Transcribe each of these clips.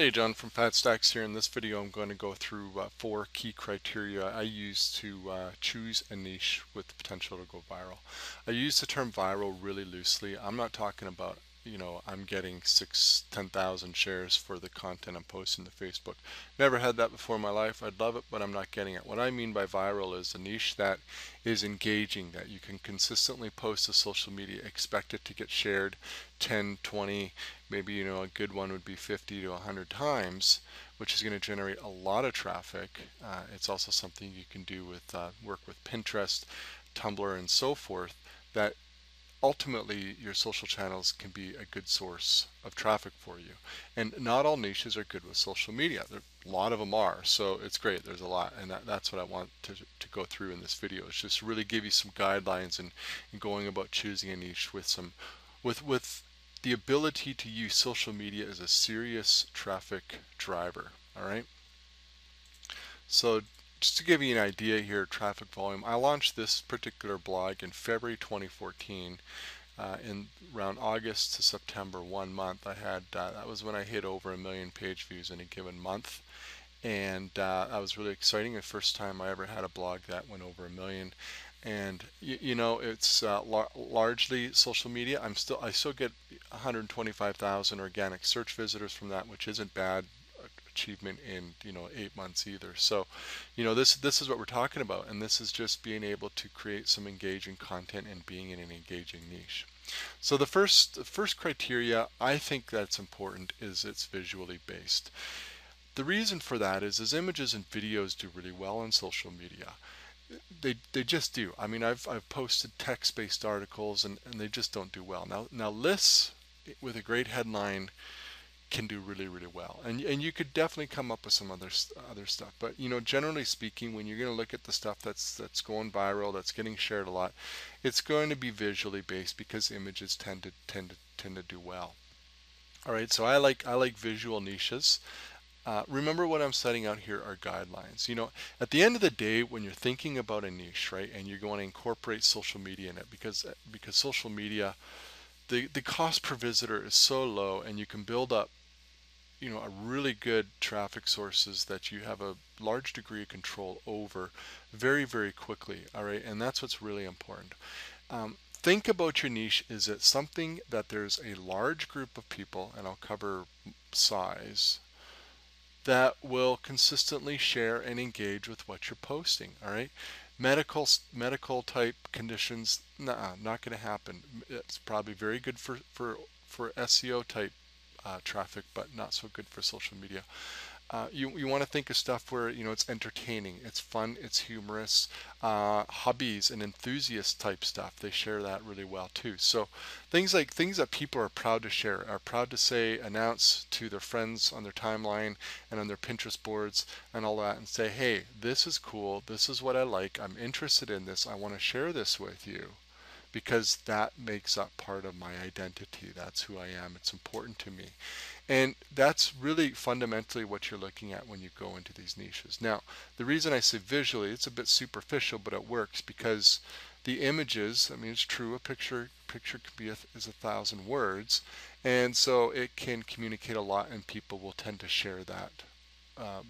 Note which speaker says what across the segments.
Speaker 1: Hey John from Fat Stacks here. In this video I'm going to go through 4 key criteria I use to choose a niche with the potential to go viral. I use the term viral really loosely. I'm not talking about, I'm getting 10,000 shares for the content I'm posting to Facebook. Never had that before in my life. I'd love it, but I'm not getting it. What I mean by viral is a niche that is engaging, that you can consistently post to social media, expect it to get shared 10, 20, maybe a good one would be 50 to 100 times, which is going to generate a lot of traffic. It's also something you can do with work with Pinterest, Tumblr, and so forth, that ultimately your social channels can be a good source of traffic for you. And not all niches are good with social media. A lot of them are, so it's great. There's a lot, and that's what I want to go through in this video. It's just really give you some guidelines and going about choosing a niche with some with the ability to use social media as a serious traffic driver. All right. So just to give you an idea here, traffic volume, I launched this particular blog in February 2014. In around August to September, 1 month, I had that was when I hit over 1 million page views in a given month, and that was really exciting. The first time I ever had a blog that went over 1 million. And it's largely social media. I still get 125,000 organic search visitors from that, which isn't bad achievement in 8 months either. So this is what we're talking about, and this is just being able to create some engaging content and being in an engaging niche. So the first criteria I think that's important is it's visually based. The reason for that is images and videos do really well on social media. They just do. I mean, I've posted text-based articles, and they just don't do well. Now lists with a great headline can do really, really well, and you could definitely come up with some other stuff. But generally speaking, when you're going to look at the stuff that's going viral, that's getting shared a lot, it's going to be visually based because images tend to do well. All right, so I like visual niches. Remember, what I'm setting out here are guidelines. At the end of the day, when you're thinking about a niche, right, and you're going to incorporate social media in it, because social media, the cost per visitor is so low, and you can build up a really good traffic sources that you have a large degree of control over very, very quickly. All right, and that's what's really important. Think about your niche. Is it something that there's a large group of people, and I'll cover size, that will consistently share and engage with what you're posting? All right, medical type conditions, nah, not going to happen. It's probably very good for SEO type traffic, but not so good for social media. You want to think of stuff where it's entertaining, it's fun, it's humorous. Hobbies and enthusiast type stuff, they share that really well too. So things that people are proud to share, are proud to say, announce to their friends on their timeline and on their Pinterest boards and all that, and say, hey, this is cool, this is what I like, I'm interested in this, I want to share this with you, because that makes up part of my identity. That's who I am. It's important to me. And that's really fundamentally what you're looking at when you go into these niches. Now, the reason I say visually, it's a bit superficial, but it works because the images, I mean, it's true, a picture can be is 1,000 words, and so it can communicate a lot, and people will tend to share that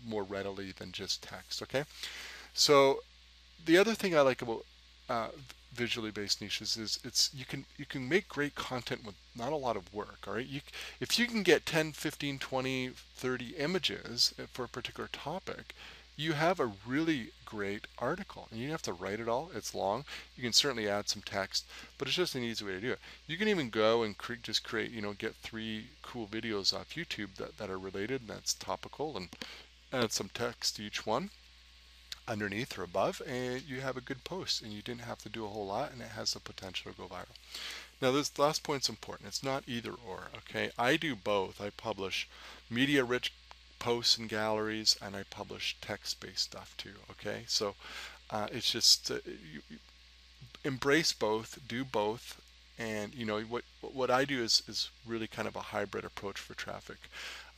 Speaker 1: more readily than just text. Okay, so the other thing I like about uh, visually based niches is you can make great content with not a lot of work. All right, if you can get 10, 15, 20, 30 images for a particular topic, you have a really great article, and you don't have to write it all. It's long. You can certainly add some text, but it's just an easy way to do it. You can even go and just create, get 3 cool videos off YouTube that are related and that's topical, and add some text to each one underneath or above, and you have a good post, and you didn't have to do a whole lot, and it has the potential to go viral. Now, this last point's important. It's not either or. Okay, I do both. I publish media rich posts and galleries, and I publish text-based stuff too. Okay, so it's just you embrace both, do both. And what I do is really kind of a hybrid approach for traffic.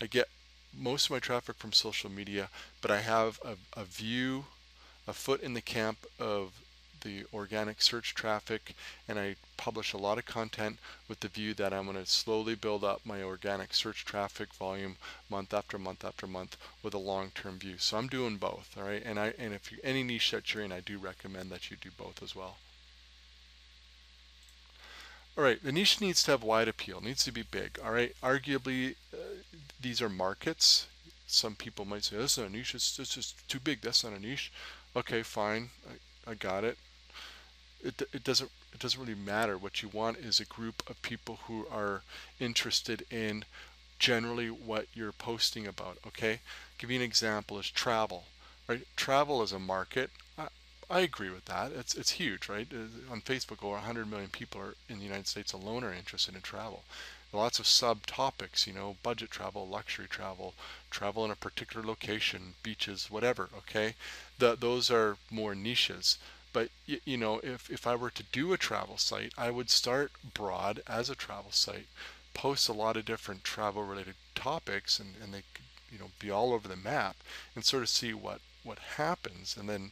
Speaker 1: I get most of my traffic from social media, but I have a view, a foot in the camp of the organic search traffic, and I publish a lot of content with the view that I'm going to slowly build up my organic search traffic volume month after month after month with a long-term view. So I'm doing both, all right? And if any niche that you're in, I do recommend that you do both as well. All right, the niche needs to have wide appeal, needs to be big. All right, arguably, these are markets. Some people might say, "That's not a niche. It's just too big. That's not a niche." Okay, fine. I got it. It doesn't really matter. What you want is a group of people who are interested in generally what you're posting about. Okay, give you an example is travel. Right, travel is a market. I agree with that. It's huge, right? On Facebook, over 100 million people are in the United States alone are interested in travel. Lots of subtopics, budget travel, luxury travel, travel in a particular location, beaches, whatever. Okay, those are more niches. But if I were to do a travel site, I would start broad as a travel site, post a lot of different travel related topics, and they could, be all over the map, and sort of see what happens. And then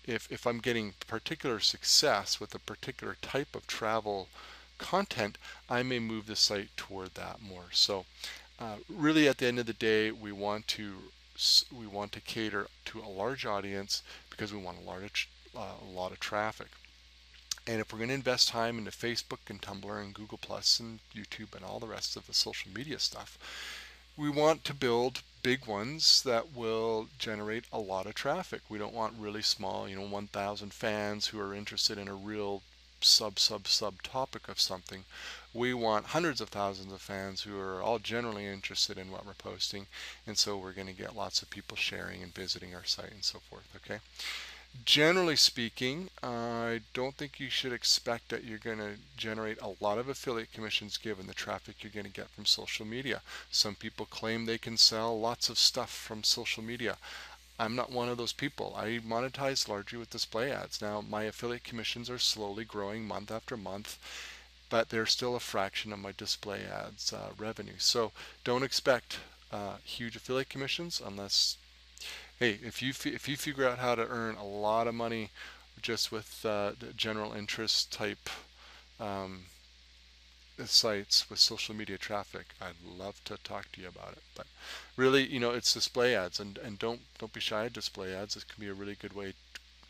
Speaker 1: if I'm getting particular success with a particular type of travel content, I may move the site toward that more. So really at the end of the day, we want to cater to a large audience because we want a lot of traffic. And if we're going to invest time into Facebook and Tumblr and Google Plus and YouTube and all the rest of the social media stuff, we want to build big ones that will generate a lot of traffic. We don't want really small, 1,000 fans who are interested in a real sub topic of something. We want hundreds of thousands of fans who are all generally interested in what we're posting, and so we're going to get lots of people sharing and visiting our site and so forth. Okay, generally speaking, I don't think you should expect that you're going to generate a lot of affiliate commissions given the traffic you're going to get from social media. Some people claim they can sell lots of stuff from social media. I'm not one of those people. I monetize largely with display ads. Now, my affiliate commissions are slowly growing month after month, but they're still a fraction of my display ads revenue. So don't expect huge affiliate commissions unless, hey, if you figure out how to earn a lot of money just with general interest type um, sites with social media traffic, I'd love to talk to you about it. But really, it's display ads, and don't be shy of display ads. It can be a really good way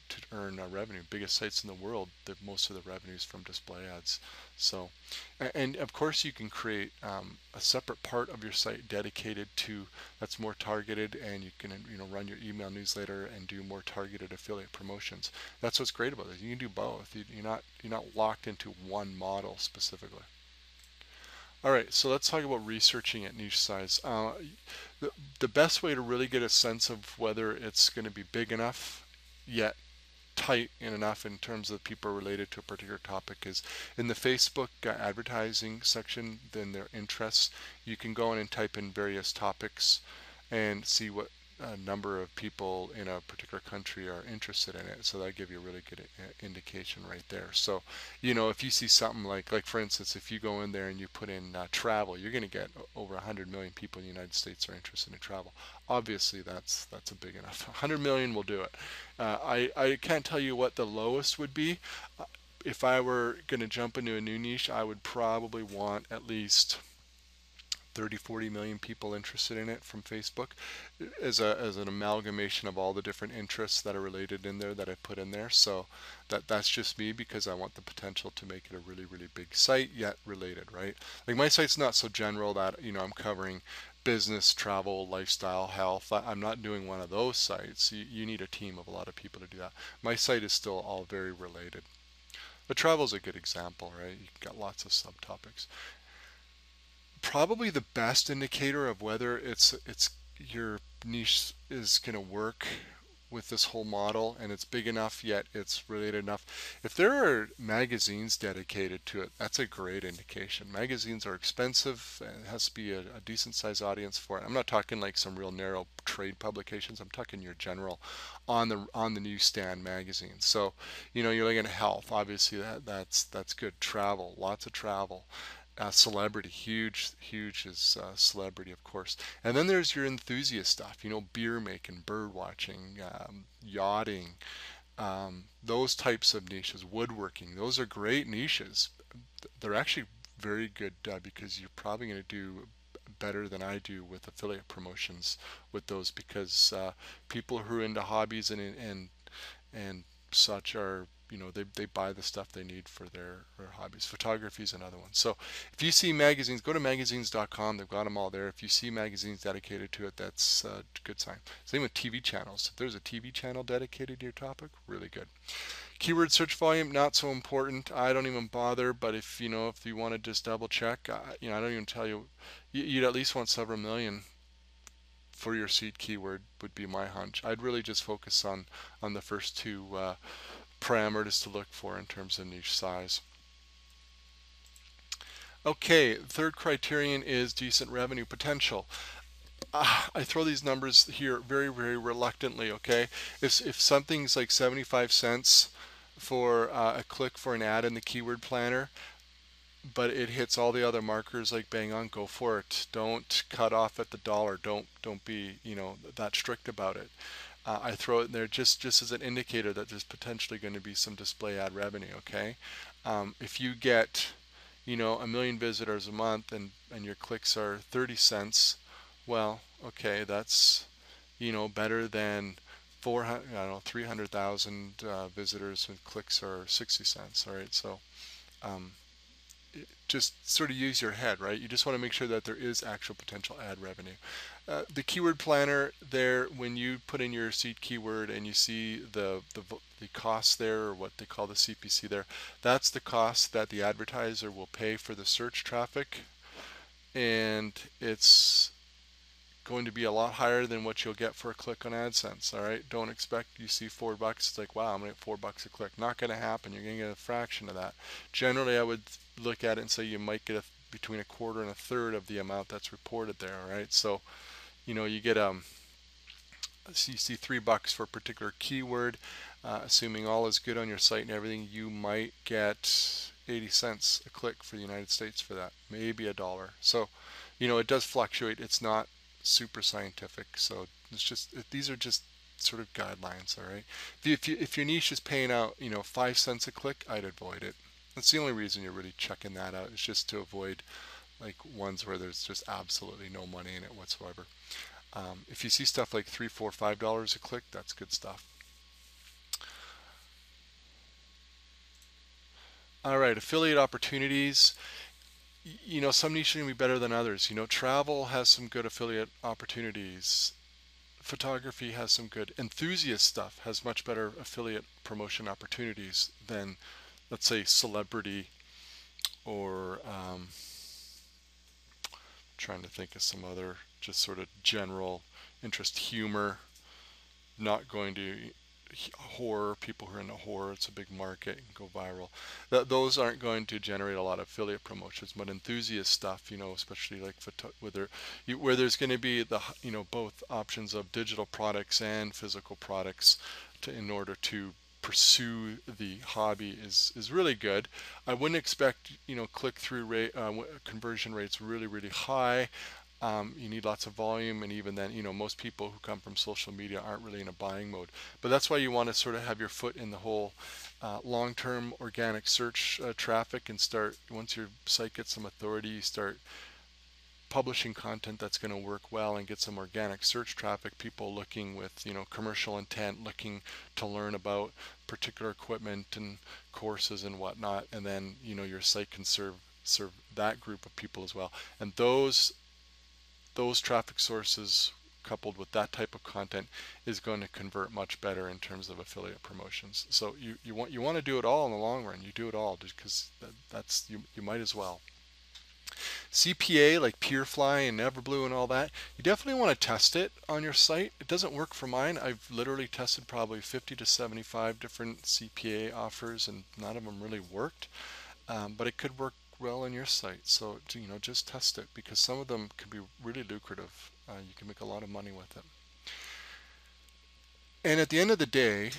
Speaker 1: to earn revenue. Biggest sites in the world, most of the revenues from display ads. So, and of course you can create a separate part of your site dedicated to that's more targeted, and you can run your email newsletter and do more targeted affiliate promotions. That's what's great about it. You can do both. You're not locked into one model specifically. All right, so let's talk about researching at niche size. The best way to really get a sense of whether it's going to be big enough yet tight in enough in terms of people related to a particular topic is in the Facebook advertising section. Then their interests, you can go in and type in various topics and see what number of people in a particular country are interested in it. So that give you a really good indication right there. So if you see something like for instance, if you go in there and you put in travel, you're going to get over 100 million people in the United States are interested in travel. Obviously that's a big enough. 100 million will do it. I can't tell you what the lowest would be. If I were going to jump into a new niche, I would probably want at least 30-40 million people interested in it from Facebook as an amalgamation of all the different interests that are related in there that I put in there. So that's just me because I want the potential to make it a really, really big site yet related, right? Like my site's not so general that I'm covering business, travel, lifestyle, health. I'm not doing one of those sites. You need a team of a lot of people to do that. My site is still all very related. But travel is a good example, right? You've got lots of subtopics. Probably the best indicator of whether it's your niche is going to work with this whole model and it's big enough yet it's related enough. If there are magazines dedicated to it, that's a great indication. Magazines are expensive and it has to be a decent sized audience for it. I'm not talking like some real narrow trade publications. I'm talking your general on the newsstand magazines. So you're looking at health, obviously that's good. Travel, lots of travel. Celebrity, huge is celebrity, of course. And then there's your enthusiast stuff, beer making, bird watching, yachting, Those types of niches, woodworking, those are great niches. They're actually very good because you're probably going to do better than I do with affiliate promotions with those, because people who are into hobbies and such are, they buy the stuff they need for their hobbies. Photography is another one. So if you see magazines, go to magazines.com. They've got them all there. If you see magazines dedicated to it, that's a good sign. Same with TV channels. If there's a TV channel dedicated to your topic, really good. Keyword search volume, not so important. I don't even bother, but if you want to just double check, I don't even tell you, you'd at least want several million for your seed keyword, would be my hunch. I'd really just focus on the first two parameters to look for in terms of niche size. Okay, third criterion is decent revenue potential. I throw these numbers here very, very reluctantly, okay? If something's like 75 cents for a click for an ad in the keyword planner, but it hits all the other markers like bang on, go for it. Don't cut off at the dollar. Don't be, that strict about it. I throw it in there just as an indicator that there's potentially going to be some display ad revenue, okay? If you get, a million visitors a month and your clicks are 30 cents, well, okay, that's, better than 400, I don't know, 300,000 visitors and clicks are 60 cents, all right? So um, just sort of use your head, right? You just want to make sure that there is actual potential ad revenue. The keyword planner there, when you put in your seed keyword and you see the cost there, or what they call the CPC there, that's the cost that the advertiser will pay for the search traffic, and it's going to be a lot higher than what you'll get for a click on AdSense. All right, don't expect you see $4. It's like, wow, I'm gonna get $4 a click. Not gonna happen. You're gonna get a fraction of that. Generally, I would look at it and say you might get between a quarter and a third of the amount that's reported there. All right, so you get so you see $3 for a particular keyword, assuming all is good on your site and everything, you might get 80 cents a click for the United States for that, maybe $1. So it does fluctuate. It's not super scientific, so it's just, these are just sort of guidelines. All right, if your niche is paying out 5 cents a click, I'd avoid it. That's the only reason you're really checking that out, is just to avoid like ones where there's just absolutely no money in it whatsoever. If you see stuff like $3, $4, $5 a click, that's good stuff. All right, affiliate opportunities. Some niches are going to be better than others. Travel has some good affiliate opportunities. Photography has some good. Enthusiast stuff has much better affiliate promotion opportunities than, let's say, celebrity, or trying to think of some other just sort of general interest. Humor, not going to, horror, people who are into horror, it's a big market and go viral. Those aren't going to generate a lot of affiliate promotions, but enthusiast stuff, especially like where there's going to be the, both options of digital products and physical products in order to pursue the hobby, is really good. I wouldn't expect click-through rate, conversion rates really, really high. You need lots of volume, and even then, most people who come from social media aren't really in a buying mode. But that's why you want to sort of have your foot in the whole long-term organic search traffic, and start, once your site gets some authority, you start publishing content that's going to work well and get some organic search traffic, people looking with commercial intent, looking to learn about particular equipment and courses and whatnot, and then your site can serve that group of people as well. And those traffic sources coupled with that type of content is going to convert much better in terms of affiliate promotions. So you want to do it all in the long run. You do it all just because that's you might as well. CPA like Peerfly and Everblue and all that, you definitely want to test it on your site. It doesn't work for mine. I've literally tested probably 50 to 75 different CPA offers, and none of them really worked. But it could work well on your site. So just test it, because some of them can be really lucrative. You can make a lot of money with it. And at the end of the day,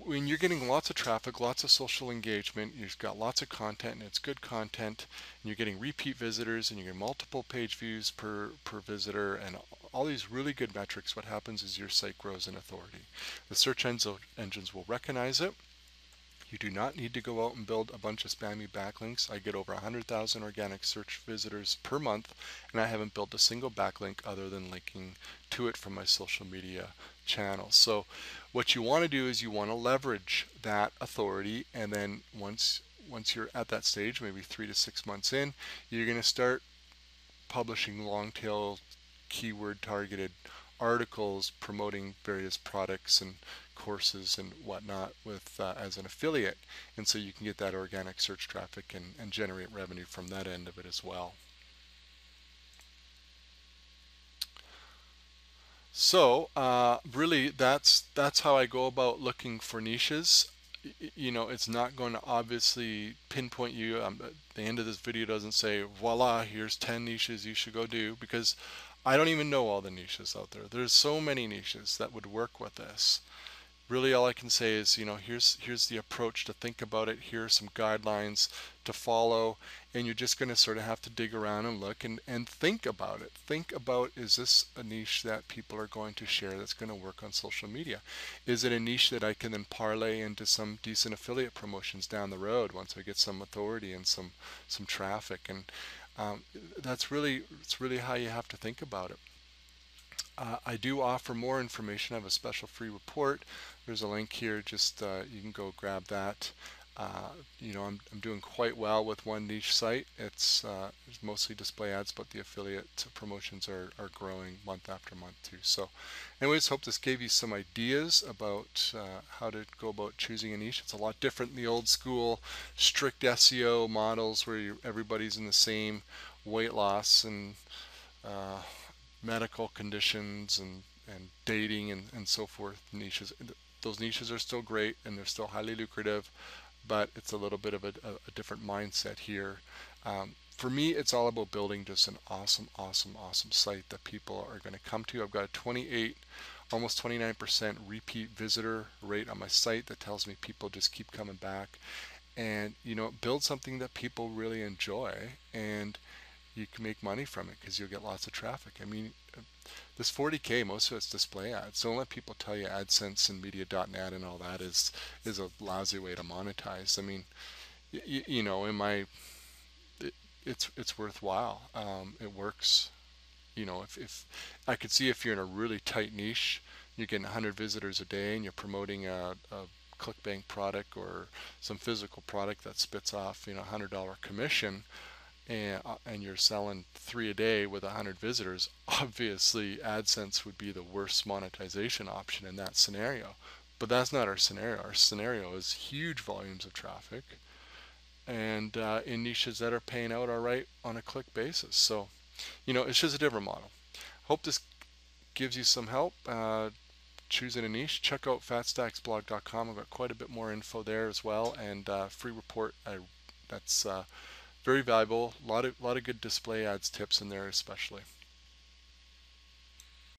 Speaker 1: when you're getting lots of traffic, lots of social engagement, you've got lots of content and it's good content, and you're getting repeat visitors and you get multiple page views per visitor, and all these really good metrics, what happens is your site grows in authority. The search engines will recognize it. You do not need to go out and build a bunch of spammy backlinks. I get over 100,000 organic search visitors per month, and I haven't built a single backlink other than linking to it from my social media channels. So what you want to do is you want to leverage that authority, and then once you're at that stage, maybe 3 to 6 months in, you're going to start publishing long tail keyword targeted articles promoting various products and courses and whatnot with as an affiliate, and so you can get that organic search traffic and generate revenue from that end of it as well. So really that's how I go about looking for niches. You know, it's not going to obviously pinpoint you. The end of this video doesn't say, voila, here's 10 niches you should go do, because I don't even know all the niches out there. There's so many niches that would work with this. Really all I can say is, you know, here's the approach to think about it. Here are some guidelines to follow, and you're just going to sort of have to dig around and look and think about it. Think about, is this a niche that people are going to share that's going to work on social media? Is it a niche that I can then parlay into some decent affiliate promotions down the road once I get some authority and some traffic? And it's really how you have to think about it. I do offer more information. I have a special free report. There's a link here. Just you can go grab that. You know, I'm doing quite well with one niche site. It's mostly display ads, but the affiliate promotions are growing month after month too. So anyways, hope this gave you some ideas about how to go about choosing a niche. It's a lot different than the old school strict SEO models where everybody's in the same weight loss and medical conditions and dating and so forth niches. Those niches are still great and they're still highly lucrative, but it's a little bit of a different mindset here. For me, it's all about building just an awesome site that people are going to come to. I've got a 28, almost 29% repeat visitor rate on my site that tells me people just keep coming back. And you know, build something that people really enjoy, and you can make money from it because you'll get lots of traffic. I mean, this 40K, most of it's display ads. Don't let people tell you AdSense and media.net and all that is a lousy way to monetize. I mean, you know, it's worthwhile. It works. You know, if I could see, if you're in a really tight niche, you're getting 100 visitors a day and you're promoting a ClickBank product or some physical product that spits off, you know, $100 commission, and you're selling 3 a day with 100 visitors, obviously AdSense would be the worst monetization option in that scenario. But that's not our scenario. Our scenario is huge volumes of traffic and in niches that are paying out all right on a click basis. So, you know, it's just a different model. Hope this gives you some help choosing a niche. Check out fatstacksblog.com. I've got quite a bit more info there as well, and free report that's very valuable. A lot of good display ads tips in there especially.